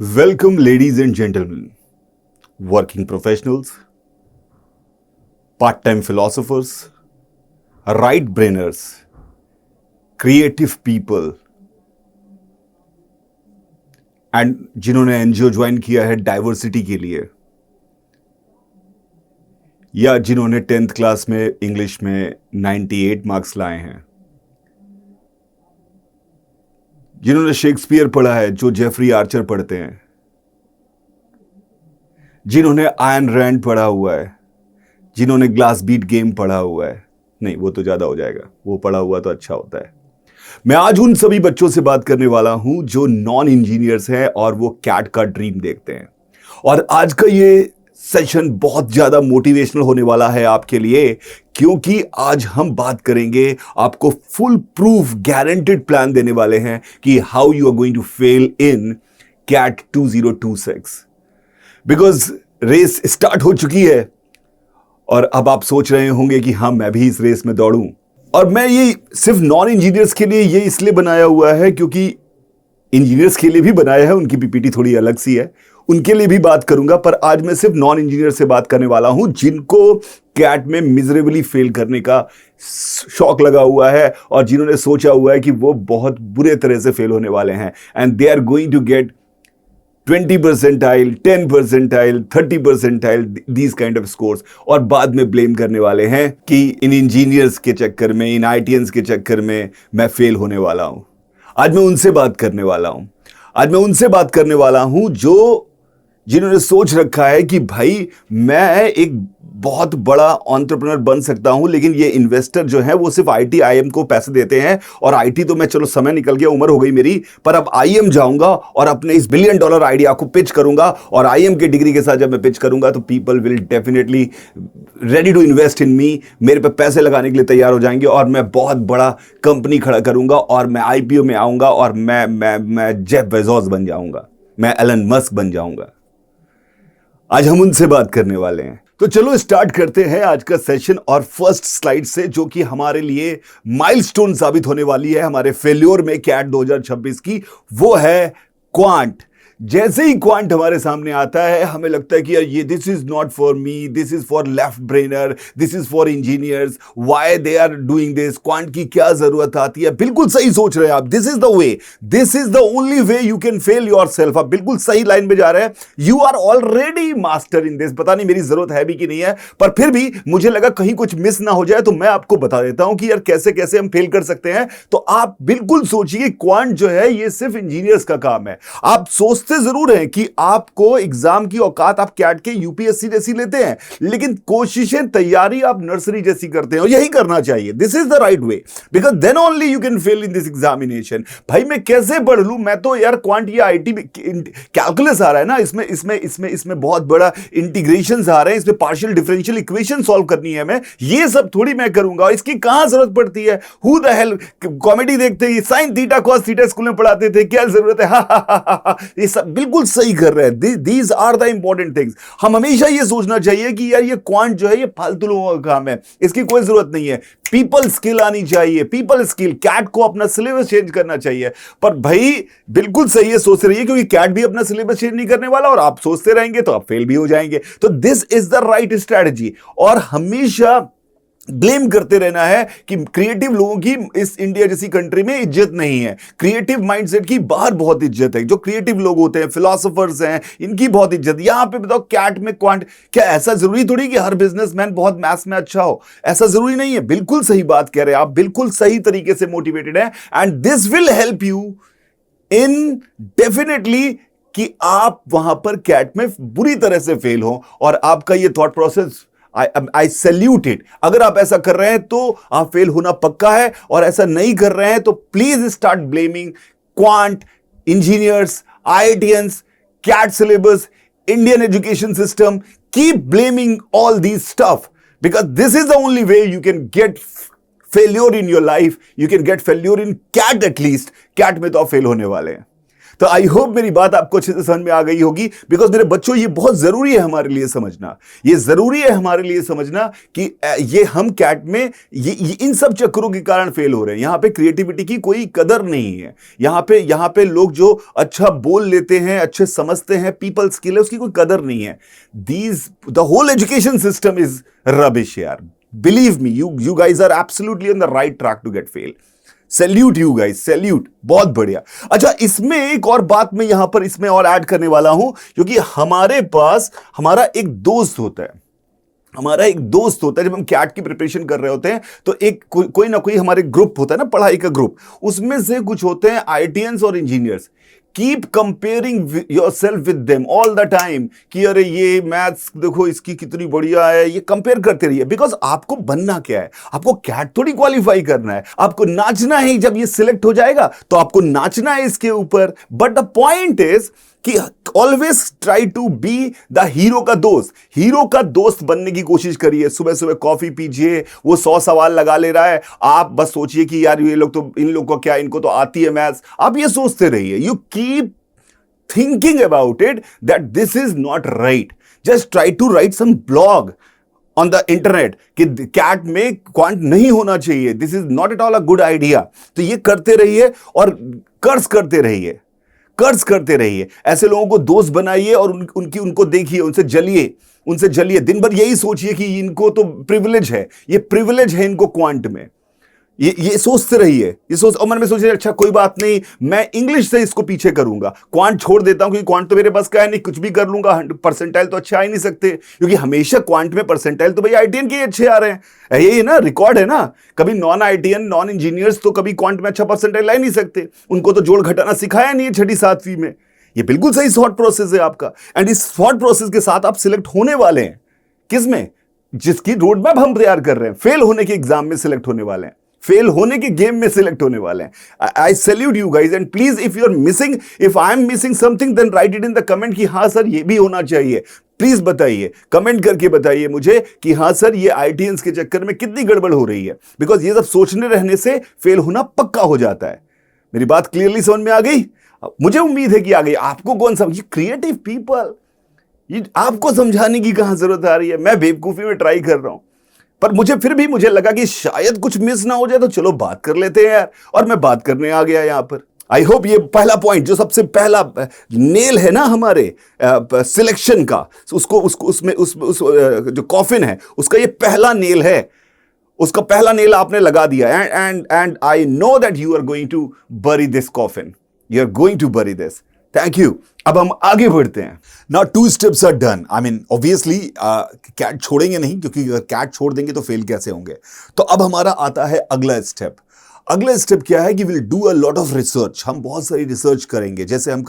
Welcome, ladies and gentlemen, working professionals, part time philosophers, right brainers, creative people, and जिन्होंने NGO join किया है diversity के लिए, या जिन्होंने 10th क्लास में इंग्लिश में 98 मार्क्स लाए हैं, जिन्होंने शेक्सपियर पढ़ा है, जो जेफरी आर्चर पढ़ते हैं, जिन्होंने आयन रैंड पढ़ा हुआ है, जिन्होंने ग्लास बीट गेम पढ़ा हुआ है। नहीं, वो तो ज्यादा हो जाएगा, वो पढ़ा हुआ तो अच्छा होता है। मैं आज उन सभी बच्चों से बात करने वाला हूं जो नॉन इंजीनियर्स हैं और वो कैट का ड्रीम देखते हैं। और आज का ये सेशन बहुत ज्यादा मोटिवेशनल होने वाला है आपके लिए, क्योंकि आज हम बात करेंगे, आपको फुल प्रूफ गारंटेड प्लान देने वाले हैं कि how you are going to fail in CAT 2026। Because race start हो चुकी है और अब आप सोच रहे होंगे कि हाँ, मैं भी इस रेस में दौड़ूं। और मैं ये सिर्फ नॉन इंजीनियर्स के लिए ये इसलिए बनाया हुआ है क्योंकि इंजीनियर्स के लिए भी बनाया है, उनकी पीपीटी थोड़ी अलग सी है, उनके लिए भी बात करूंगा। पर आज मैं सिर्फ नॉन इंजीनियर से बात करने वाला हूं जिनको कैट में मिजरेबली फेल करने का शौक लगा हुआ है और जिन्होंने सोचा हुआ है कि वो बहुत बुरे तरह से फेल होने वाले हैं, and they are going to get 20 percentile, 10 percentile, 30 percentile, these kind of scores, और बाद में ब्लेम करने वाले हैं कि इन इंजीनियर्स के चक्कर में, इन आईटीएंस के चक्कर में मैं फेल होने वाला हूं। आज मैं उनसे बात करने वाला हूं। आज मैं उनसे बात करने वाला हूं जिन्होंने सोच रखा है कि भाई मैं एक बहुत बड़ा एंटरप्रेन्योर बन सकता हूं, लेकिन ये इन्वेस्टर जो है वो सिर्फ आईटी आईएम को पैसे देते हैं, और आईटी तो मैं, चलो समय निकल गया, उम्र हो गई मेरी, पर अब आईएम जाऊंगा और अपने इस $1 बिलियन आइडिया को पिच करूंगा, और आईएम के डिग्री के साथ जब मैं पिच करूंगा तो people will definitely ready to invest in me, मेरे पे पैसे लगाने के लिए तैयार हो जाएंगे, और मैं बहुत बड़ा कंपनी खड़ा करूंगा, और मैं आईपीओ में आऊंगा, और मैं जेफ बेजोस बन जाऊंगा, मैं एलन मस्क बन जाऊंगा। आज हम उनसे बात करने वाले हैं। तो चलो स्टार्ट करते हैं आज का सेशन, और फर्स्ट स्लाइड से, जो कि हमारे लिए माइलस्टोन साबित होने वाली है हमारे फेल्योर में कैट 2026 की, वो है क्वांट। जैसे ही क्वांट हमारे सामने आता है हमें लगता है कि यार ये this is not for me, this is for left brainer, this is for engineers, why they are doing this, quant की क्या जरूरत आती है। बिल्कुल सही सोच रहे हैं आप, this is the way, this is the only way you can fail yourself. आप बिल्कुल सही लाइन में जा रहे हैं, you are already master in this. पता नहीं मेरी जरूरत है भी कि नहीं है, पर फिर भी मुझे लगा कहीं कुछ मिस ना हो जाए, तो मैं आपको बता देता हूं कि यार कैसे कैसे हम फेल कर सकते हैं। तो आप बिल्कुल सोचिए, क्वांट जो है ये सिर्फ इंजीनियर्स का काम है। आप सोचते जरूर हैं कि आपको एग्जाम की औकात आप कैट के यूपीएससी जैसी लेते हैं, लेकिन कोशिशें, तैयारी आप नर्सरी जैसी करते हैं, और यही करना चाहिए। This is the right way, because then only you can fail in this examination. भाई मैं कैसे पढ़ लूं, मैं तो यार क्वांट या आईटी कैलकुलस आ रहा है ना, इसमें बहुत बड़ा इंटीग्रेशन आ रहे हैं, इसमें पार्शियल डिफरेंशियल इक्वेशन सॉल्व करनी है, मैं ये सब थोड़ी मैं करूंगा, इसकी कहां जरूरत पड़ती है। हु द हेल, कॉमेडी देखते ही sine theta cos theta school में पढ़ाते थे, क्या जरूरत है, ये सब बिल्कुल सही कर रहे हैं। These are the important things. हम हमेशा ये सोचना चाहिए कि यार ये क्वांट जो है ये फालतू लोगों का काम है, इसकी कोई जरूरत नहीं है। पीपल स्किल आनी चाहिए, पीपल स्किल। कैट को अपना सिलेबस चेंज करना चाहिए। पर भाई बिल्कुल सही है, सोच रही है, क्योंकि कैट भी अपना सिलेबस चेंज नहीं करने वाला, और आप सोचते रहेंगे तो आप फेल भी हो जाएंगे। तो this is the right strategy. और हमेशा ब्लेम करते रहना है कि क्रिएटिव लोगों की इस इंडिया जैसी कंट्री में इज्जत नहीं है, क्रिएटिव माइंडसेट की बाहर बहुत इज्जत है, जो क्रिएटिव लोग होते हैं, फिलोसोफर्स हैं, इनकी बहुत इज्जत। यहां पे बताओ कैट में क्वांट, क्या ऐसा जरूरी थोड़ी कि हर बिजनेसमैन बहुत मैथ्स में अच्छा हो, ऐसा जरूरी नहीं है। बिल्कुल सही बात कह रहे हैं आप, बिल्कुल सही तरीके से मोटिवेटेड है, and this will help you in definitely कि आप वहां पर कैट में बुरी तरह से फेल हो। और आपका ये thought process, I salute it. अगर आप ऐसा कर रहे हैं तो आप फेल होना पक्का है, और ऐसा नहीं कर रहे हैं तो please start blaming quant, engineers, IITians, CAT syllabus, Indian education system. Keep blaming all these stuff, because this is the only way you can get failure in your life, you can get failure in CAT at least. CAT में तो आप fail होने वाले हैं। तो I hope मेरी बात आपको अच्छे से समझ में आ गई होगी, बिकॉज मेरे बच्चों ये बहुत जरूरी है हमारे लिए समझना, ये जरूरी है हमारे लिए समझना कि ये हम कैट में ये इन सब चक्करों के कारण फेल हो रहे हैं। यहां पे क्रिएटिविटी की कोई कदर नहीं है, यहां पे लोग जो अच्छा बोल लेते हैं, अच्छे समझते हैं, पीपल स्किल है, उसकी कोई कदर नहीं है। The whole education system is rubbish यार, believe me, you guys are absolutely on the right track to get fail. Salute you guys, salute, बहुत बढ़िया। अच्छा, इसमें एक और बात मैं यहां पर इसमें और ऐड करने वाला हूं, क्योंकि हमारे पास हमारा एक दोस्त होता है, जब हम कैट की प्रिपरेशन कर रहे होते हैं तो एक कोई ना कोई हमारे ग्रुप होता है ना, पढ़ाई का ग्रुप, उसमें से कुछ होते हैं आईटीएंस और engineers. Keep comparing your self with them all the time कि अरे ये मैथ्स देखो इसकी कितनी बढ़िया है, ये कंपेयर करते रहिए। बिकॉज आपको बनना क्या है, आपको कैट थोड़ी क्वालिफाई करना है, आपको नाचना है। जब ये सिलेक्ट हो जाएगा तो आपको नाचना है इसके ऊपर। बट द पॉइंट इज कि always try to be the hero का दोस्त, हीरो का दोस्त बनने की कोशिश करिए। सुबह सुबह कॉफी पीजिए, वो 100 सवाल लगा ले रहा है, आप बस सोचिए कि यार ये लोग तो, इन लोग को क्या, इनको तो आती है मैथ्स, आप ये सोचते रहिए। You keep thinking about it that this is not right. Just try to write some blog on the internet कि कैट में क्वांट नहीं होना चाहिए, this is not at all a good idea. तो ये करते रहिए और कर्ज करते रहिए, कर्ज करते रहिए। ऐसे लोगों को दोस्त बनाइए और उनको देखिए, उनसे जलिए, दिन भर यही सोचिए कि इनको तो प्रिविलेज है, ये प्रिविलेज है इनको क्वांट में। ये सोचते रहिए, और मन में सोचिए अच्छा कोई बात नहीं, मैं इंग्लिश से इसको पीछे करूंगा, क्वांट छोड़ देता हूं क्योंकि क्वांट तो मेरे बस का है नहीं, कुछ भी कर लूंगा, परसेंटाइल तो अच्छे आ ही नहीं सकते, क्योंकि हमेशा क्वांट में परसेंटाइल तो भाई आईटीएन के अच्छे आ रहे हैं। यही ना रिकॉर्ड है ना, कभी नॉन आईटीएन, नॉन इंजीनियर्स तो कभी क्वांट में अच्छा परसेंटाइल ला ही नहीं सकते, उनको तो जोड़ घटाना सिखाया नहीं है 6ठी 7वीं में। ये बिल्कुल सही थॉट प्रोसेस है आपका, एंड इस थॉट प्रोसेस के साथ आप सिलेक्ट होने वाले हैं। किसमें? जिसकी रोड मैप हम तैयार कर रहे हैं, फेल होने के एग्जाम में सिलेक्ट होने वाले हैं, फेल होने के गेम में सिलेक्ट होने वाले हैं। I salute you guys, and please if you are missing, if I am missing something, then write it in the comment कि हाँ सर ये भी होना चाहिए। प्लीज बताइए, कमेंट करके बताइए मुझे कि हाँ सर ये आईटीएंस के चक्कर में कितनी गड़बड़ हो रही है, बिकॉज ये सब सोचने रहने से फेल होना पक्का हो जाता है। मेरी बात क्लियरली समझ में आ गई? मुझे उम्मीद है कि आ गई। आपको कौन सा, ये क्रिएटिव पीपल, ये आपको समझाने की कहां जरूरत आ रही है? मैं बेवकूफी में ट्राई कर रहा हूं, पर मुझे लगा कि शायद कुछ मिस ना हो जाए, तो चलो बात कर लेते हैं यार, और मैं बात करने आ गया यहां पर। आई होप ये पहला पॉइंट, जो सबसे पहला नेल है ना हमारे सिलेक्शन का, उसमें जो कॉफिन है उसका ये पहला नेल है, उसका पहला नेल आपने लगा दिया। And I know that you are going to bury this coffin, you are going to bury this. Thank you. अब हम आगे बढ़ते हैं। Now 2 steps are done. I mean obviously CAT छोड़ेंगे नहीं, क्योंकि अगर कैट छोड़ देंगे तो फेल कैसे होंगे। तो अब हमारा आता है अगला स्टेप। अगला स्टेप क्या है कि will do a lot of research. हम बहुत सारी रिसर्च करेंगे। जैसे हम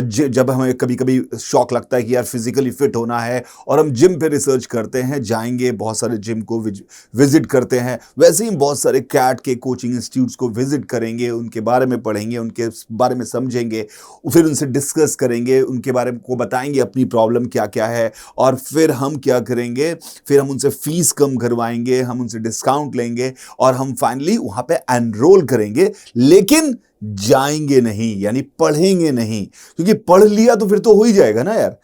जब हमें कभी कभी शौक लगता है कि यार फिजिकली फिट होना है और हम जिम पे रिसर्च करते हैं, जाएंगे बहुत सारे जिम को विजिट करते हैं, वैसे ही बहुत सारे कैट के कोचिंग इंस्टीट्यूट्स को विजिट करेंगे, उनके बारे में पढ़ेंगे, उनके बारे में समझेंगे, फिर उनसे डिस्कस करेंगे, उनके बारे में को बताएंगे अपनी प्रॉब्लम क्या क्या है, और फिर हम क्या करेंगे, फिर हम उनसे फीस कम करवाएंगे, हम उनसे डिस्काउंट लेंगे, और हम फाइनली वहां पे एनरोल करेंगे। लेकिन जाएंगे नहीं, यानी पढ़ेंगे नहीं, क्योंकि पढ़ लिया तो फिर तो हो ही जाएगा ना यार,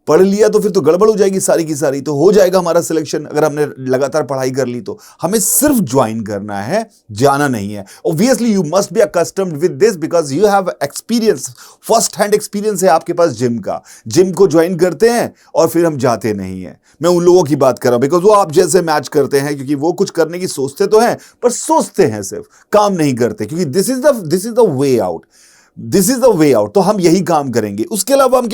पढ़ लिया तो फिर तो गड़बड़ हो जाएगी सारी की सारी, तो हो जाएगा हमारा सिलेक्शन अगर हमने लगातार पढ़ाई कर ली तो। हमें सिर्फ ज्वाइन करना है, जाना नहीं है। Obviously you must be accustomed with this because you have experience, first hand experience है आपके पास जिम का। जिम को ज्वाइन करते हैं और फिर हम जाते नहीं है। मैं उन लोगों की बात कर रहा हूं बिकॉज वो आप जैसे मैच करते हैं, क्योंकि वो कुछ करने की सोचते तो हैं पर सोचते हैं सिर्फ, काम नहीं करते, क्योंकि this is the way out, this is the way out. तो हम यही काम करेंगे। उसके अलावा हम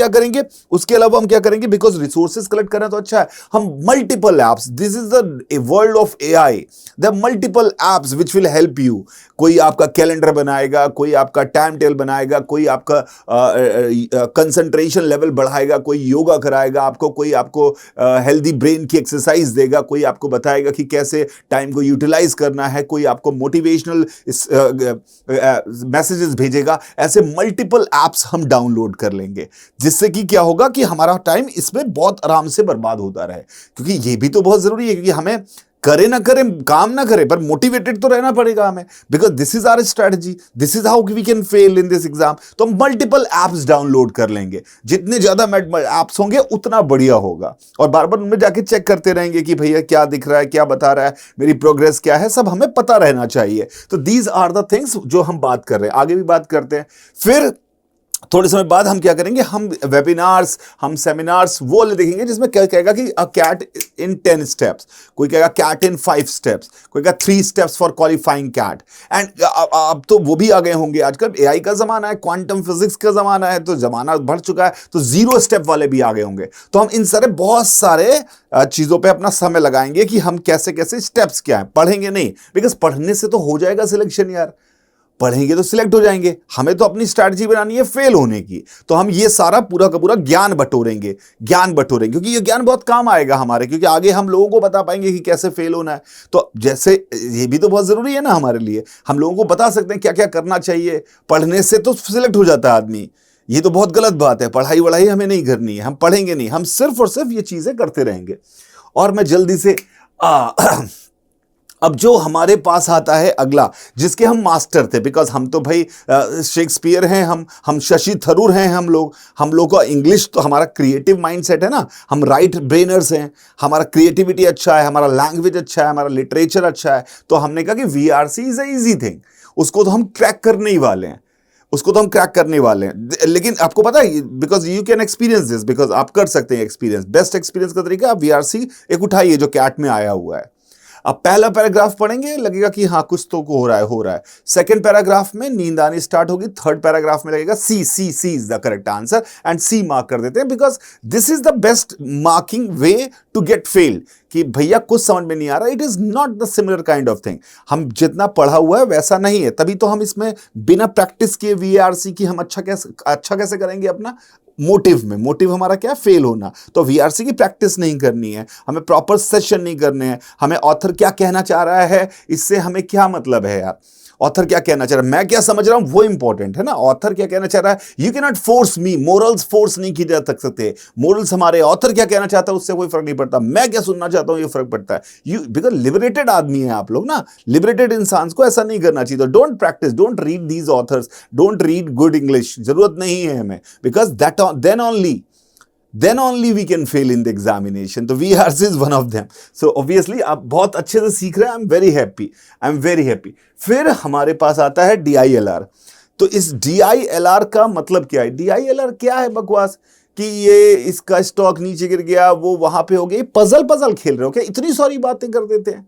क्या करेंगे, बिकॉज रिसोर्सेज कलेक्ट करना तो अच्छा है, हम multiple apps, this is the world of AI, there are multiple apps which will help you. कोई आपका कैलेंडर बनाएगा, कोई आपका टाइम टेबल बनाएगा, कोई आपका कंसंट्रेशन लेवल बढ़ाएगा, कोई योगा कराएगा आपको, कोई आपको हेल्दी ब्रेन की एक्सरसाइज देगा, कोई आपको बताएगा कि कैसे टाइम को यूटिलाइज करना है, कोई आपको मोटिवेशनल मैसेजेस भेजेगा। ऐसे मल्टीपल एप्स हम डाउनलोड कर लेंगे, जिससे कि क्या होगा कि हमारा टाइम इसमें बहुत आराम से बर्बाद होता रहे, क्योंकि ये भी तो बहुत जरूरी है, क्योंकि हमें करे ना करे, काम ना करे, पर मोटिवेटेड तो रहना पड़ेगा हमें, because this is our strategy, this is how we can fail in this exam. तो हम मल्टीपल एप्स डाउनलोड कर लेंगे, जितने ज्यादा एप्स होंगे उतना बढ़िया होगा, और बार बार उनमें जाके चेक करते रहेंगे कि भैया क्या दिख रहा है, क्या बता रहा है, मेरी प्रोग्रेस क्या है, सब हमें पता रहना चाहिए। तो दीज आर द थिंग्स जो हम बात कर रहे हैं, आगे भी बात करते हैं। फिर थोड़े समय बाद हम क्या करेंगे, हम वेबिनार्स, हम सेमिनार्स वो देखेंगे जिसमें क्या कहेगा कि अ कैट इन 10 स्टेप्स, कोई कहेगा कैट इन 5 स्टेप्स, कोई कहेगा 3 steps for qualifying CAT. And अब तो वो भी आ गए होंगे, आजकल एआई का जमाना है, क्वांटम फिजिक्स का जमाना है, तो जमाना बढ़ चुका है, तो 0 स्टेप वाले भी आ गए होंगे। तो हम इन सारे बहुत सारे चीजों पे अपना समय लगाएंगे कि हम कैसे कैसे स्टेप्स क्या है, पढ़ेंगे नहीं, बिकॉज पढ़ने से तो हो जाएगा सिलेक्शन यार, पढ़ेंगे तो सिलेक्ट हो जाएंगे, हमें तो अपनी स्ट्रैटेजी बनानी है फेल होने की। तो हम ये सारा पूरा का पूरा ज्ञान बटोरेंगे, क्योंकि ये ज्ञान बहुत काम आएगा हमारे, क्योंकि आगे हम लोगों को बता पाएंगे कि कैसे फेल होना है। तो जैसे ये भी तो बहुत जरूरी है ना हमारे लिए, हम लोगों को बता सकते हैं क्या क्या करना चाहिए। पढ़ने से तो सिलेक्ट हो जाता है आदमी, ये तो बहुत गलत बात है, पढ़ाई वढ़ाई हमें नहीं करनी है, हम पढ़ेंगे नहीं, हम सिर्फ और सिर्फ ये चीजें करते रहेंगे। और मैं जल्दी से अब जो हमारे पास आता है अगला, जिसके हम मास्टर थे, बिकॉज हम तो भाई शेक्सपियर हैं, हम शशि थरूर हैं, हम लोग का इंग्लिश तो हमारा क्रिएटिव माइंडसेट है ना, हम राइट ब्रेनर्स हैं, हमारा क्रिएटिविटी अच्छा है, हमारा लैंग्वेज अच्छा है, हमारा लिटरेचर अच्छा है। तो हमने कहा कि VRC is a easy thing, उसको तो हम क्रैक करने ही वाले हैं, लेकिन आपको पता है, because you can experience this, because आप कर सकते हैं एक्सपीरियंस। बेस्ट एक्सपीरियंस का तरीका, आप वीआरसी एक उठाइए जो कैट में आया हुआ है। अब पहला पैराग्राफ पढ़ेंगे, लगेगा कि हाँ कुछ तो हो रहा है। सेकंड पैराग्राफ में नींद आनी स्टार्ट होगी, थर्ड पैराग्राफ में लगेगा C is the correct answer, and C mark कर देते हैं, because this is the best marking way to get failed, कि भैया कुछ समझ में नहीं आ रहा, it is not the similar kind of thing. हम जितना पढ़ा हुआ है वैसा नहीं है, तभी तो हम इसमें बिना प्रैक्टिस किए वीआरसी की हम अच्छा कैसे करेंगे अपना मोटिव हमारा क्या, फेल होना। तो वीआरसी की प्रैक्टिस नहीं करनी है, हमें प्रॉपर सेशन नहीं करने हैं, हमें ऑथर क्या कहना चाह रहा है, इससे हमें क्या मतलब है यार, ऑथर क्या कहना चाह रहा है, मैं क्या समझ रहा हूं वो इंपॉर्टेंट है ना, ऑथर क्या कहना चाह रहा है। You can not force me, morals force नहीं की जा सकते, मोरल्स हमारे, ऑथर क्या कहना चाहता है उससे कोई फर्क नहीं पड़ता, मैं क्या सुनना चाहता हूं ये फर्क पड़ता है। यू बिकॉज लिबरेटेड आदमी है आप लोग ना, लिबरेटेड इंसान को ऐसा नहीं करना चाहिए। तो don't practice, don't read these authors, don't read good English, जरूरत नहीं है हमें, because that then only we can fail in the examination. तो VRC is one of them. So obviously आप बहुत अच्छे से सीख रहे हैं, I'm very happy. फिर हमारे पास आता है DILR। तो इस DILR का मतलब क्या है, DILR क्या है बकवास, कि ये इसका स्टॉक नीचे गिर गया, वो वहां पे हो गया, पजल खेल रहे हो क्या, इतनी सारी बातें कर देते हैं।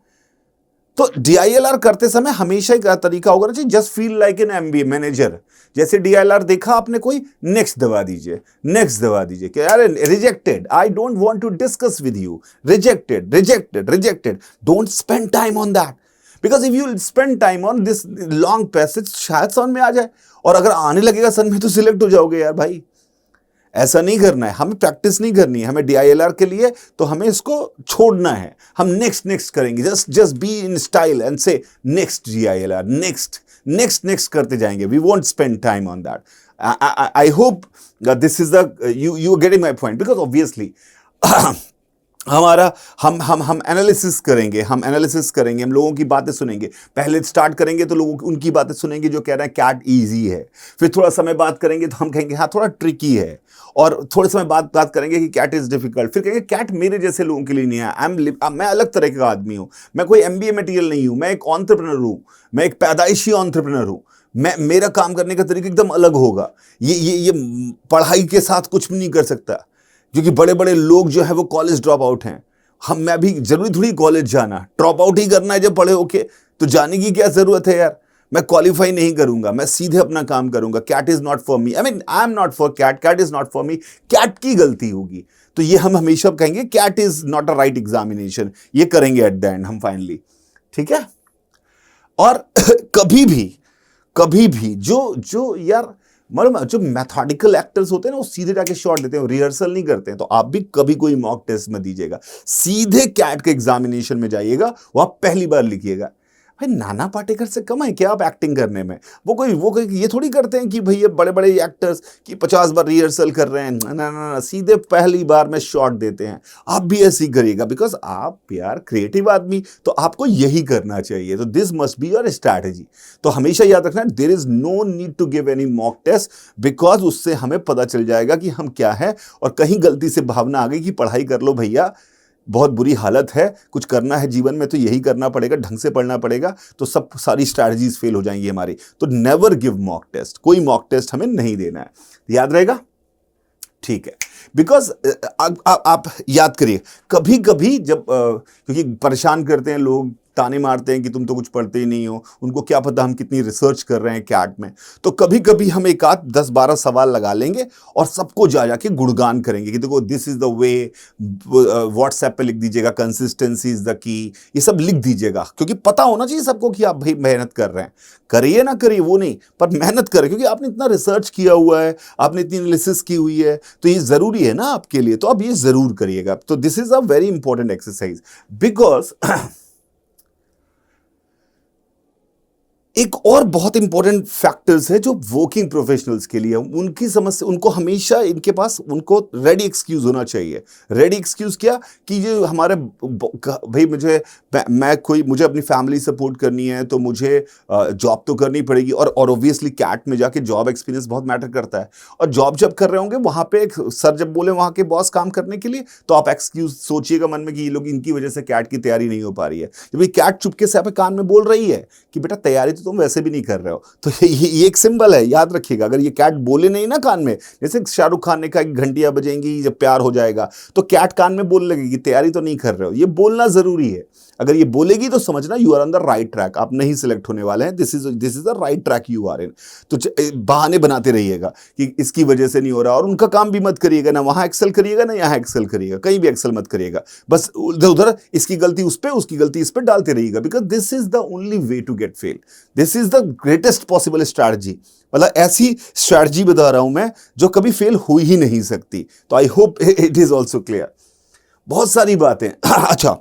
तो DILR करते समय हमेशा एक तरीका होगा ना, just feel like an MBA manager. जैसे DILR देखा आपने कोई, नेक्स्ट दबा दीजिए कि यार rejected, I don't want to discuss with you, rejected. Don't spend time on that, because if you spend time on this long passage, शायद समझ में आ जाए, और अगर आने लगेगा समझ में तो सिलेक्ट हो जाओगे यार भाई। ऐसा नहीं करना है, हमें प्रैक्टिस नहीं करनी है, हमें DILR के लिए तो हमें इसको छोड़ना है, हम नेक्स्ट करेंगे, just be in style and say next DILR, next करते जाएंगे, we won't spend time on that. I hope this is the you getting my point, because obviously हमारा हम एनालिसिस करेंगे, हम लोगों की बातें सुनेंगे। पहले स्टार्ट करेंगे तो लोगों उनकी बातें सुनेंगे जो कह रहे हैं कैट इजी है, फिर थोड़ा समय बात करेंगे तो हम कहेंगे हाँ थोड़ा ट्रिकी है, और थोड़े समय बाद बात करेंगे कि कैट इज डिफिकल्ट, फिर कहेंगे कैट मेरे जैसे लोगों के लिए नहीं है, मैं अलग तरह का आदमी हूँ, मैं कोई MBA मटीरियल नहीं हूँ, मैं एक एंटरप्रेन्योर हूँ, मैं एक पैदाइशी एंटरप्रेन्योर हूँ, मेरा काम करने का तरीका एकदम अलग होगा, ये पढ़ाई के साथ कुछ भी नहीं कर सकता, क्योंकि बड़े बड़े लोग जो है वो कॉलेज ड्रॉप आउट हैं। मैं भी जरूरी थोड़ी कॉलेज जाना, ड्रॉप आउट ही करना है जब पढ़े होके, तो जाने की क्या जरूरत है यार। मैं क्वालिफाई नहीं करूंगा, मैं सीधे अपना काम करूंगा। CAT is not for me, I am not for CAT is not for me, CAT की गलती होगी। तो ये हम हमेशा कहेंगे CAT is not a right examination, ये करेंगे एट द एंड हम फाइनली, ठीक है। और कभी भी जो यार मतलब जो मैथमेटिकल एक्टर्स होते हैं ना, वो सीधे जाके शॉट देते हैं, रिहर्सल नहीं करते हैं। तो आप भी कभी कोई मॉक टेस्ट में दीजिएगा, सीधे कैट के एग्जामिनेशन में जाइएगा, वो आप पहली बार लिखिएगा। भाई नाना पाटेकर से कम है क्या आप एक्टिंग करने में? वो कोई ये थोड़ी करते हैं कि भैया बड़े बड़े एक्टर्स कि 50 बार रिहर्सल कर रहे हैं, ना ना ना, सीधे पहली बार में शॉट देते हैं। आप भी ऐसे ही करिएगा, बिकॉज आप यार क्रिएटिव आदमी, तो आपको यही करना चाहिए। तो this must be your strategy. तो हमेशा याद रखना, there is no need to give any mock test, because उससे हमें पता चल जाएगा कि हम क्या है। और कहीं गलती से भावना आ गई कि पढ़ाई कर लो भैया, बहुत बुरी हालत है, कुछ करना है जीवन में तो यही करना पड़ेगा, ढंग से पढ़ना पड़ेगा, तो सब सारी स्ट्रैटेजीज फेल हो जाएंगी हमारी। तो नेवर गिव मॉक टेस्ट, कोई मॉक टेस्ट हमें नहीं देना है। याद रहेगा? ठीक है। बिकॉज आप याद करिए, कभी कभी जब क्योंकि परेशान करते हैं लोग, ताने मारते हैं कि तुम तो कुछ पढ़ते ही नहीं हो, उनको क्या पता हम कितनी रिसर्च कर रहे हैं कैट में। तो कभी कभी हम एक आध 10-12 सवाल लगा लेंगे और सबको जा जाके गुणगान करेंगे कि देखो this is the way. WhatsApp पे लिख दीजिएगा कंसिस्टेंसी इज द की, ये सब लिख दीजिएगा, क्योंकि पता होना चाहिए सबको कि आप भाई मेहनत कर रहे हैं। करिए ना करिए वो नहीं, पर मेहनत करें, क्योंकि आपने इतना रिसर्च किया हुआ है, आपने इतनी एनालिसिस की हुई है, तो ये जरूरी है ना आपके लिए, तो आप ये जरूर करिएगा। तो this is a very important exercise. Because एक और बहुत इंपॉर्टेंट फैक्टर्स है जो वर्किंग प्रोफेशनल्स के लिए, उनकी समस्या, उनको हमेशा इनके पास उनको रेडी एक्सक्यूज होना चाहिए। रेडी एक्सक्यूज क्या कि ये हमारे भाई मुझे अपनी फैमिली सपोर्ट करनी है, तो मुझे जॉब तो करनी पड़ेगी। और ऑब्वियसली कैट में जाके जॉब एक्सपीरियंस बहुत मैटर करता है। और जॉब जब कर रहे होंगे वहां पे एक सर जब बोले वहां के बॉस काम करने के लिए, तो आप एक्सक्यूज सोचिएगा मन में कि ये लोग, इनकी वजह से कैट की तैयारी नहीं हो पा रही है। जब ये कैट चुपके से आप कान में बोल रही है कि बेटा तैयारी तो तुम वैसे भी नहीं कर रहे हो, तो ये एक सिंबल है, याद रखिएगा। अगर ये कैट बोले नहीं ना कान में, जैसे शाहरुख खान ने कहा घंटियां बजेंगी जब प्यार हो जाएगा, तो कैट कान में बोल लगेगी कि तैयारी तो नहीं कर रहे हो। ये बोलना जरूरी है। अगर ये बोलेगी तो समझना you are on the right track, आप नहीं सिलेक्ट होने वाले हैं। This is the right track you are in. तो बहाने बनाते रहिएगा कि इसकी वजह से नहीं हो रहा, और उनका काम भी मत करिएगा, ना वहां एक्सेल करिएगा ना यहाँ एक्सेल करिएगा, कहीं भी एक्सेल मत करिएगा। बस उधर उधर इसकी गलती उस पर, उसकी गलती इस पर डालते रहिएगा, because this is the only way to get fail. This is the greatest possible strategy. मतलब ऐसी स्ट्रैटेजी बता रहा हूं मैं जो कभी फेल हो ही नहीं सकती। तो I hope it is also clear. बहुत सारी बातें। अच्छा,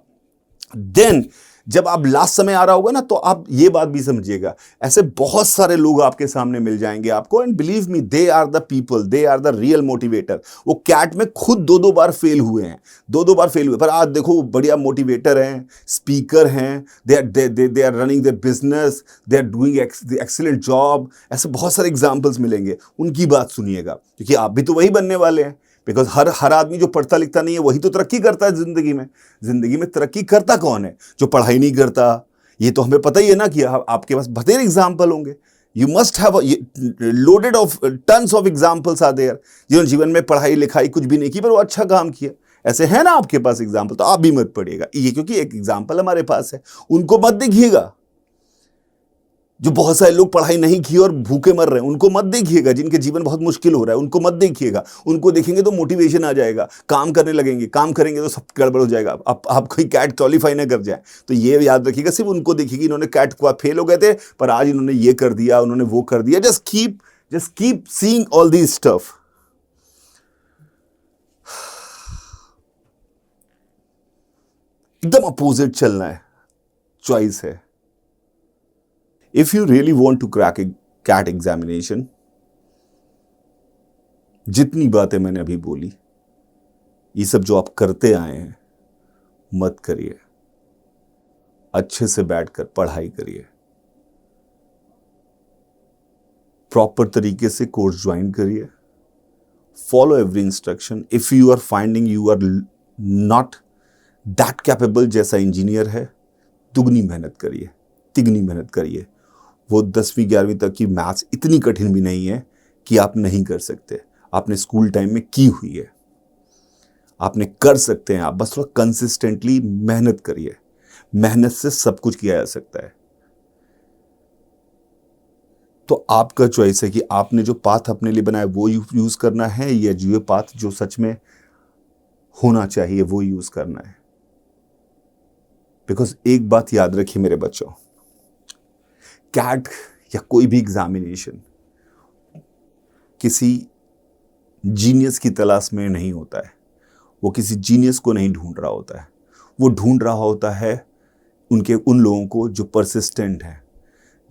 देन जब आप लास्ट समय आ रहा होगा ना, तो आप ये बात भी समझिएगा, ऐसे बहुत सारे लोग आपके सामने मिल जाएंगे आपको, and believe me, they are the people, they are the real motivator. वो कैट में खुद 2-2 बार फेल हुए हैं, 2-2 बार फेल हुए, पर आज देखो बढ़िया मोटिवेटर हैं, स्पीकर हैं, they are running their business, they are doing excellent job. ऐसे बहुत सारे एग्जाम्पल्स मिलेंगे, उनकी बात सुनिएगा, क्योंकि आप भी तो वही बनने वाले हैं। बिकॉज हर आदमी जो पढ़ता लिखता नहीं है वही तो तरक्की करता है जिंदगी में। जिंदगी में तरक्की करता कौन है? जो पढ़ाई नहीं करता। ये तो हमें पता ही है ना कि आपके पास बतेरे एग्जाम्पल होंगे। You must have loaded of tons of examples are there, जिन्होंने जीवन में पढ़ाई लिखाई कुछ भी नहीं की पर वो अच्छा काम किया। ऐसे है ना आपके पास एग्जाम्पल, तो आप भी मत पढ़िएगा ये, क्योंकि एक एग्जाम्पल हमारे पास है, उनको मत देखिएगा। जो बहुत सारे लोग पढ़ाई नहीं की और भूखे मर रहे हैं उनको मत देखिएगा, जिनके जीवन बहुत मुश्किल हो रहा है उनको मत देखिएगा। उनको देखेंगे तो मोटिवेशन आ जाएगा, काम करने लगेंगे, काम करेंगे तो सब गड़बड़ हो जाएगा, आप कोई कैट क्वालिफाई ना कर जाए। तो ये याद रखिएगा, सिर्फ उनको देखिएगा इन्होंने कैट को फेल हो गए थे पर आज इन्होंने ये कर दिया, उन्होंने वो कर दिया। Just keep seeing all this stuff. एकदम अपोजिट चलना है, चॉइस है। If you really want to crack a CAT examination, जितनी बातें मैंने अभी बोली, ये सब जो आप करते आए हैं, मत करिए। अच्छे से बैठकर पढ़ाई करिए, प्रॉपर तरीके से कोर्स ज्वाइन करिए, follow every instruction. If you are finding you are not that capable, जैसा इंजीनियर है, दुगनी मेहनत करिए, तिगनी मेहनत करिए। वो 10वीं 11वीं तक की मैथ्स इतनी कठिन भी नहीं है कि आप नहीं कर सकते। आपने स्कूल टाइम में की हुई है, आपने कर सकते हैं। आप बस थोड़ा कंसिस्टेंटली मेहनत करिए, मेहनत से सब कुछ किया जा सकता है। तो आपका चॉइस है कि आपने जो पाथ अपने लिए बनाया वो यूज करना है, या जो पाथ जो सच में होना चाहिए वो यूज करना है। बिकॉज एक बात याद रखिए मेरे बच्चों, कैट या कोई भी एग्जामिनेशन किसी जीनियस की तलाश में नहीं होता है। वो किसी जीनियस को नहीं ढूंढ रहा होता है, वो ढूंढ रहा होता है उन लोगों को जो परसिस्टेंट हैं,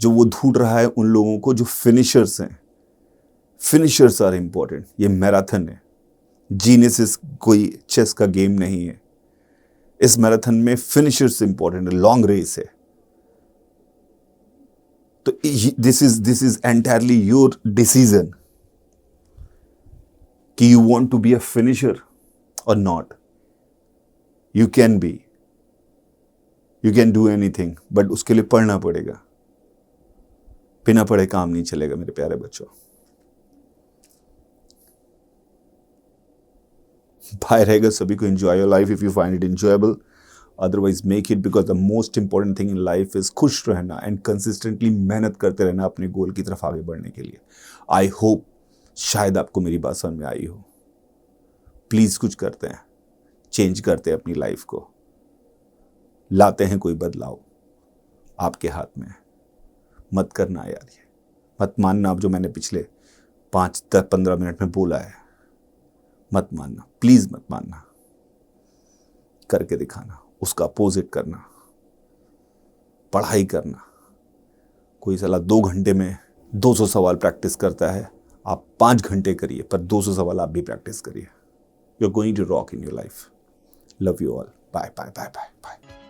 जो वो ढूंढ रहा है उन लोगों को जो फिनिशर्स हैं। Finishers are important. ये मैराथन है, जीनियस कोई चेस का गेम नहीं है। इस मैराथन में फिनिशर्स इंपॉर्टेंट है, लॉन्ग रेस है। तो this is entirely your decision कि you want to be a finisher और नॉट। You can be, you can do anything, but उसके लिए पढ़ना पड़ेगा। बिना पढ़े काम नहीं चलेगा मेरे प्यारे बच्चों। बाय रहेगा सभी को। Enjoy your life if you find it enjoyable, otherwise make it, because the most important thing in life is खुश रहना एंड कंसिस्टेंटली मेहनत करते रहना अपने गोल की तरफ आगे बढ़ने के लिए। आई होप शायद आपको मेरी बात समझ में आई हो। प्लीज कुछ करते हैं, चेंज करते हैं अपनी लाइफ को, लाते हैं कोई बदलाव। आपके हाथ में है। मत करना यार, ये मत मानना अब जो मैंने पिछले 5-10-15 मिनट में बोला है। मत मानना, प्लीज मत मानना। करके दिखाना, उसका अपोजिट करना, पढ़ाई करना। कोई साला 2 घंटे में 200 सवाल प्रैक्टिस करता है, आप 5 घंटे करिए, पर 200 सवाल आप भी प्रैक्टिस करिए। You are going to rock in your life. Love you all. Bye bye bye bye bye.